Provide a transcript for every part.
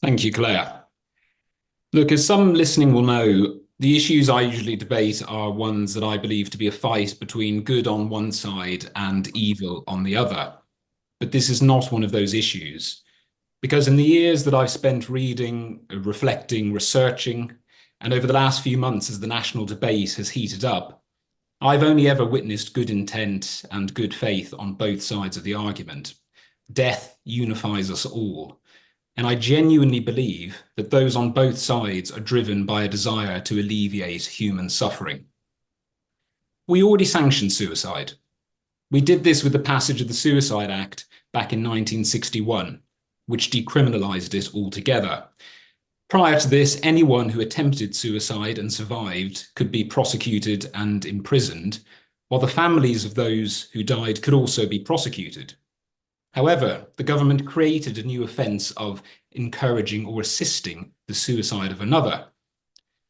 Thank you, Claire. Look, as some listening will know, the issues I usually debate are ones that I believe to be a fight between good on one side and evil on the other. But this is not one of those issues, because in the years that I've spent reading, reflecting, researching, and over the last few months as the national debate has heated up, I've only ever witnessed good intent and good faith on both sides of the argument. Death unifies us all. And I genuinely believe that those on both sides are driven by a desire to alleviate human suffering. We already sanctioned suicide. We did this with the passage of the Suicide Act back in 1961, which decriminalised it altogether. Prior to this, anyone who attempted suicide and survived could be prosecuted and imprisoned, while the families of those who died could also be prosecuted. However, the government created a new offence of encouraging or assisting the suicide of another.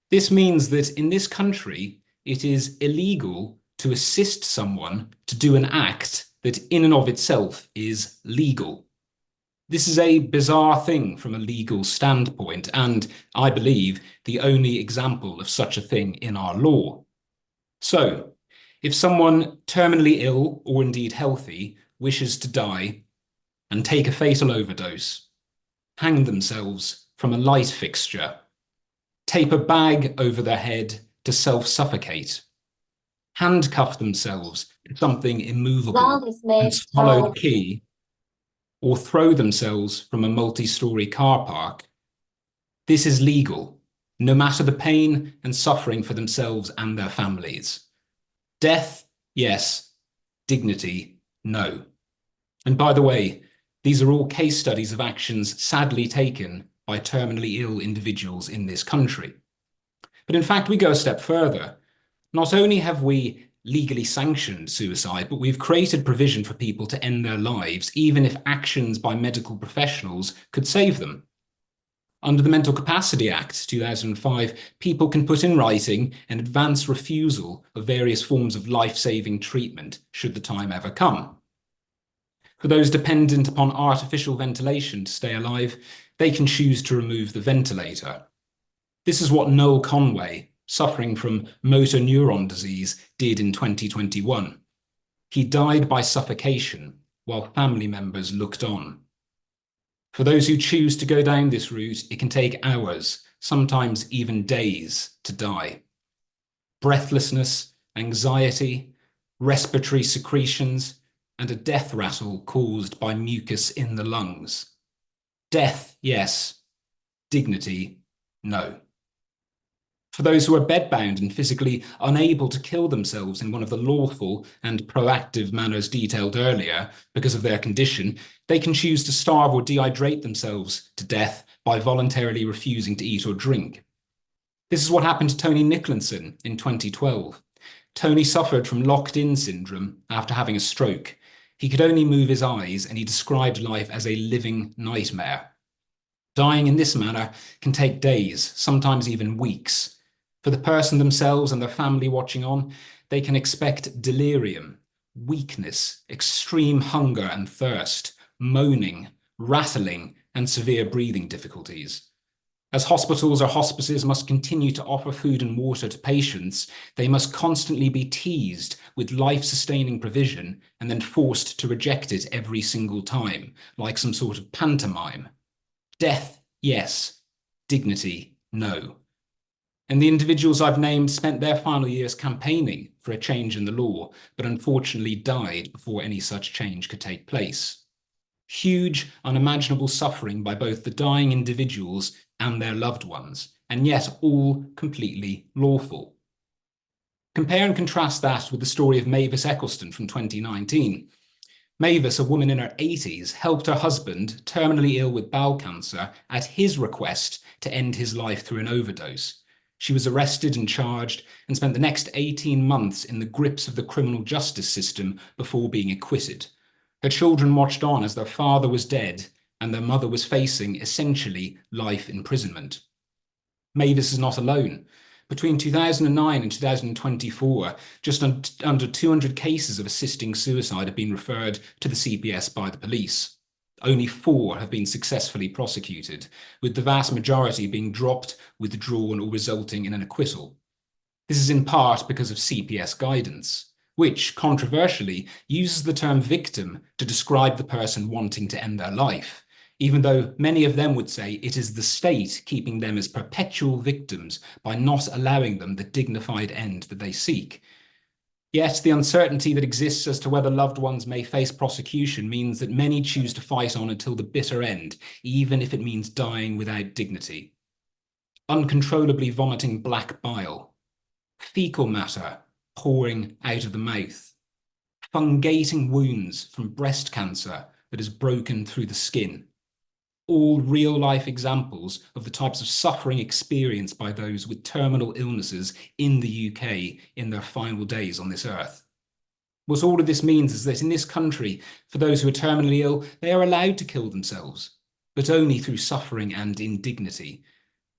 This means that in this country, it is illegal to assist someone to do an act that in and of itself is legal. This is a bizarre thing from a legal standpoint, and I believe the only example of such a thing in our law. So, if someone terminally ill or indeed healthy wishes to die and take a fatal overdose, hang themselves from a light fixture, tape a bag over their head to self-suffocate, handcuff themselves to something immovable and swallow the key, or throw themselves from a multi-story car park, this is legal, no matter the pain and suffering for themselves and their families. Death, yes. Dignity, no. And by the way, these are all case studies of actions sadly taken by terminally ill individuals in this country. But in fact, we go a step further. Not only have we legally sanctioned suicide, but we've created provision for people to end their lives, even if actions by medical professionals could save them. Under the Mental Capacity Act 2005, people can put in writing an advance refusal of various forms of life-saving treatment should the time ever come. For those dependent upon artificial ventilation to stay alive, they can choose to remove the ventilator. This is what Noel Conway, suffering from motor neuron disease, did in 2021. He died by suffocation while family members looked on. For those who choose to go down this route, it can take hours, sometimes even days, to die. Breathlessness, anxiety, respiratory secretions, and a death rattle caused by mucus in the lungs. Death, yes. Dignity, no. For those who are bedbound and physically unable to kill themselves in one of the lawful and proactive manners detailed earlier because of their condition, they can choose to starve or dehydrate themselves to death by voluntarily refusing to eat or drink. This is what happened to Tony Nicholson in 2012. Tony suffered from locked-in syndrome after having a stroke. He could only move his eyes, and he described life as a living nightmare. Dying in this manner can take days, sometimes even weeks. For the person themselves and their family watching on, they can expect delirium, weakness, extreme hunger and thirst, moaning, rattling, and severe breathing difficulties. As hospitals or hospices must continue to offer food and water to patients, they must constantly be teased with life-sustaining provision and then forced to reject it every single time, like some sort of pantomime. Death, yes. Dignity, no. And the individuals I've named spent their final years campaigning for a change in the law, but unfortunately died before any such change could take place. Huge, unimaginable suffering by both the dying individuals and their loved ones, and yet all completely lawful. Compare and contrast that with the story of Mavis Eccleston from 2019. Mavis, a woman in her 80s, helped her husband, terminally ill with bowel cancer, at his request to end his life through an overdose. She was arrested and charged and spent the next 18 months in the grips of the criminal justice system before being acquitted. Her children watched on as their father was dead and their mother was facing essentially life imprisonment. Mavis is not alone. Between 2009 and 2024, just under 200 cases of assisting suicide have been referred to the CPS by the police. Only 4 have been successfully prosecuted, with the vast majority being dropped, withdrawn, or resulting in an acquittal. This is in part because of CPS guidance, which, controversially, uses the term victim to describe the person wanting to end their life, even though many of them would say it is the state keeping them as perpetual victims by not allowing them the dignified end that they seek. Yet the uncertainty that exists as to whether loved ones may face prosecution means that many choose to fight on until the bitter end, even if it means dying without dignity. Uncontrollably vomiting black bile, fecal matter pouring out of the mouth, fungating wounds from breast cancer that has broken through the skin. All real-life examples of the types of suffering experienced by those with terminal illnesses in the UK in their final days on this earth. What all of this means is that in this country, for those who are terminally ill, they are allowed to kill themselves, but only through suffering and indignity.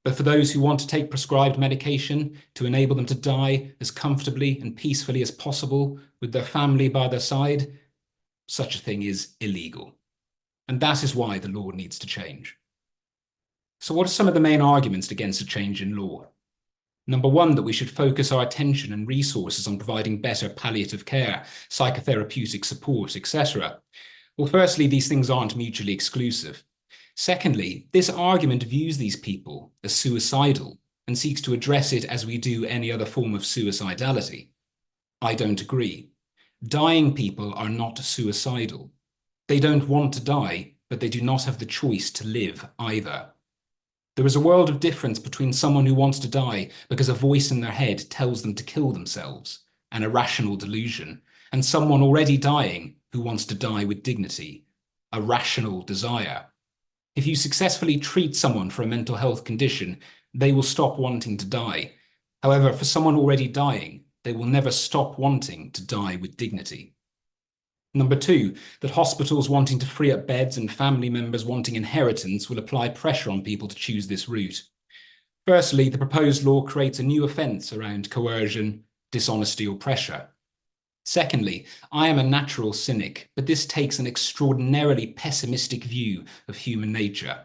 But for those who want to take prescribed medication to enable them to die as comfortably and peacefully as possible with their family by their side, such a thing is illegal. And that is why the law needs to change. So what are some of the main arguments against a change in law? Number 1, that we should focus our attention and resources on providing better palliative care, psychotherapeutic support, etc. Well, firstly, these things aren't mutually exclusive. Secondly, this argument views these people as suicidal and seeks to address it as we do any other form of suicidality. I don't agree. Dying people are not suicidal. They don't want to die, but they do not have the choice to live either. There is a world of difference between someone who wants to die because a voice in their head tells them to kill themselves, an irrational delusion, and someone already dying who wants to die with dignity, a rational desire. If you successfully treat someone for a mental health condition, they will stop wanting to die. However, for someone already dying, they will never stop wanting to die with dignity. Number 2, that hospitals wanting to free up beds and family members wanting inheritance will apply pressure on people to choose this route. Firstly, the proposed law creates a new offence around coercion, dishonesty, or pressure. Secondly, I am a natural cynic, but this takes an extraordinarily pessimistic view of human nature.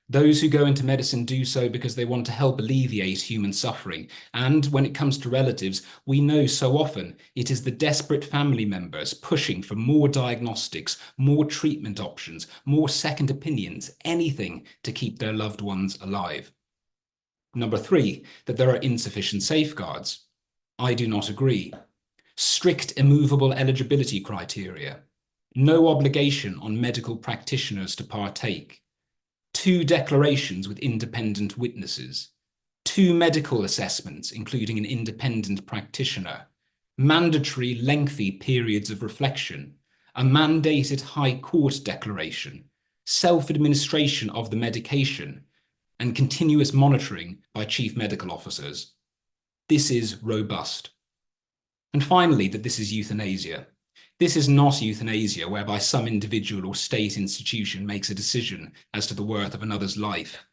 Those who go into medicine do so because they want to help alleviate human suffering. And when it comes to relatives, we know so often it is the desperate family members pushing for more diagnostics, more treatment options, more second opinions, anything to keep their loved ones alive. Number 3, that there are insufficient safeguards. I do not agree. Strict immovable eligibility criteria. No obligation on medical practitioners to partake. 2 declarations with independent witnesses, 2 medical assessments, including an independent practitioner, mandatory lengthy periods of reflection, a mandated High Court declaration, self-administration of the medication, and continuous monitoring by chief medical officers. This is robust. And finally, that this is euthanasia. This is not euthanasia whereby some individual or state institution makes a decision as to the worth of another's life.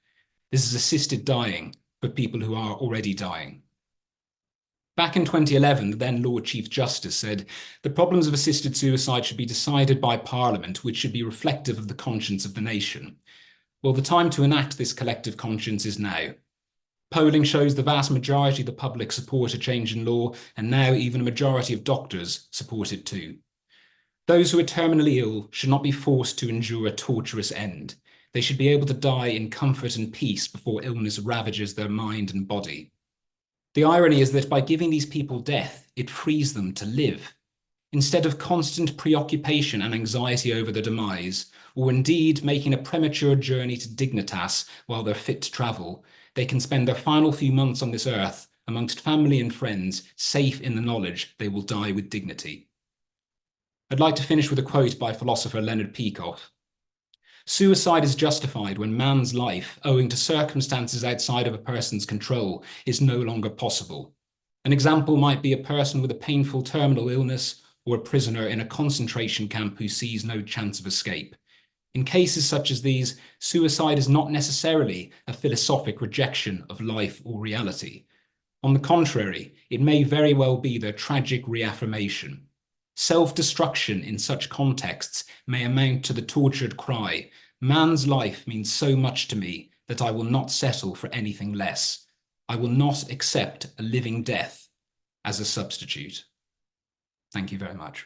This is assisted dying for people who are already dying. Back in 2011, the then Lord Chief Justice said, the problems of assisted suicide should be decided by Parliament, which should be reflective of the conscience of the nation. Well, the time to enact this collective conscience is now. Polling shows the vast majority of the public support a change in law, and now even a majority of doctors support it too. Those who are terminally ill should not be forced to endure a torturous end. They should be able to die in comfort and peace before illness ravages their mind and body. The irony is that by giving these people death, it frees them to live. Instead of constant preoccupation and anxiety over their demise, or indeed making a premature journey to dignitas while they're fit to travel, they can spend their final few months on this earth amongst family and friends, safe in the knowledge they will die with dignity. I'd like to finish with a quote by philosopher Leonard Peikoff. Suicide is justified when man's life, owing to circumstances outside of a person's control, is no longer possible. An example might be a person with a painful terminal illness or a prisoner in a concentration camp who sees no chance of escape. In cases such as these, suicide is not necessarily a philosophic rejection of life or reality. On the contrary, it may very well be their tragic reaffirmation. Self-destruction in such contexts may amount to the tortured cry, "Man's life means so much to me that I will not settle for anything less. I will not accept a living death as a substitute." Thank you very much.